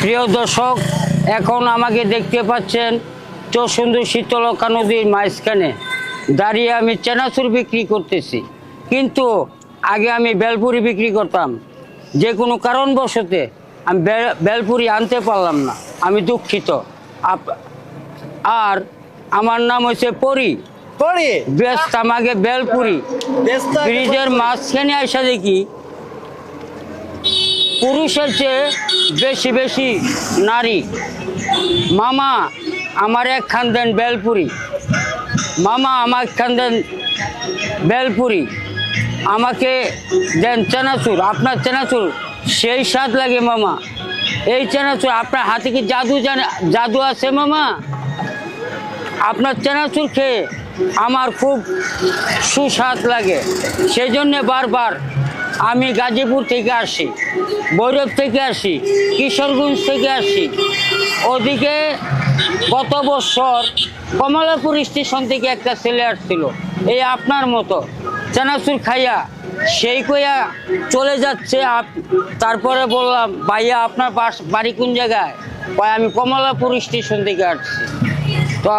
প্রিয় দর্শক, এখন আমাকে দেখতে পাচ্ছেন চৌসুন্দর শীতলক্ষা নদীর মাঝখানে দাঁড়িয়ে আমি চেনাচুর বিক্রি করতেছি। কিন্তু আগে আমি বেলপুরি বিক্রি করতাম। যে কোনো কারণবশতে আমি বেলপুরি আনতে পারলাম না, আমি দুঃখিত। আর আমার নাম হচ্ছে পরি। বেচতাম আগে বেলপুরি। ব্রিজের মাঝখানে আসা দেখি পুরুষের চেয়ে বেশি বেশি নারী। মামা আমার একখান দেন বেলপুরি, মামা আমার একখান দেন বেলপুরি, আমাকে দেন চেনাচুর, আপনার চেনাচুর সেই স্বাদ লাগে মামা। এই চেনাচুর আপনার হাতে কি জাদু আছে মামা? আপনার চেনাচুর খেয়ে আমার খুব সুস্বাদ লাগে। সেই জন্যে বারবার আমি গাজীপুর থেকে আসি, ভৈরব থেকে আসি, কিশোরগঞ্জ থেকে আসি। ওদিকে গত বছর কমলাপুর স্টেশন থেকে একটা ছেলে আসছিল এই আপনার মতো চানাচুর খাইয়া, সেই কইয়া চলে যাচ্ছে। তারপরে বললাম, ভাইয়া আপনার বাড়ি কোন জায়গায়? আমি কমলাপুর স্টেশন থেকে আসছি। তো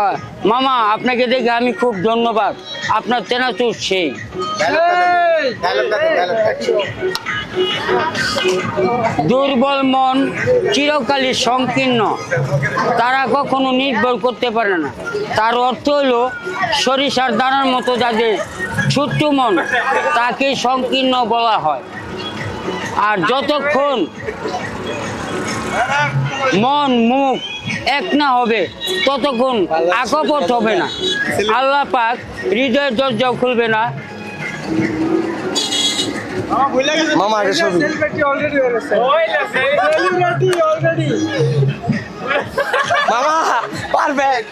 মামা আপনাকে দেখে আমি খুব ধন্যবাদ, আপনার চেনাচুর সেই। দুর্বল মন চিরকালই সংকীর্ণ, তারা কখনো নির্ভর করতে পারে না। তার অর্থ হলো সরিষার দানার মতো যাদের ছোট্ট মন, তাকে সংকীর্ণ বলা হয়। আর যতক্ষণ মন মুখ এক না হবে ততক্ষণ আকপট হবে না। আল্লাহ পাক হৃদয়ের দরজাও খুলবে না। মামা পারফেক্ট।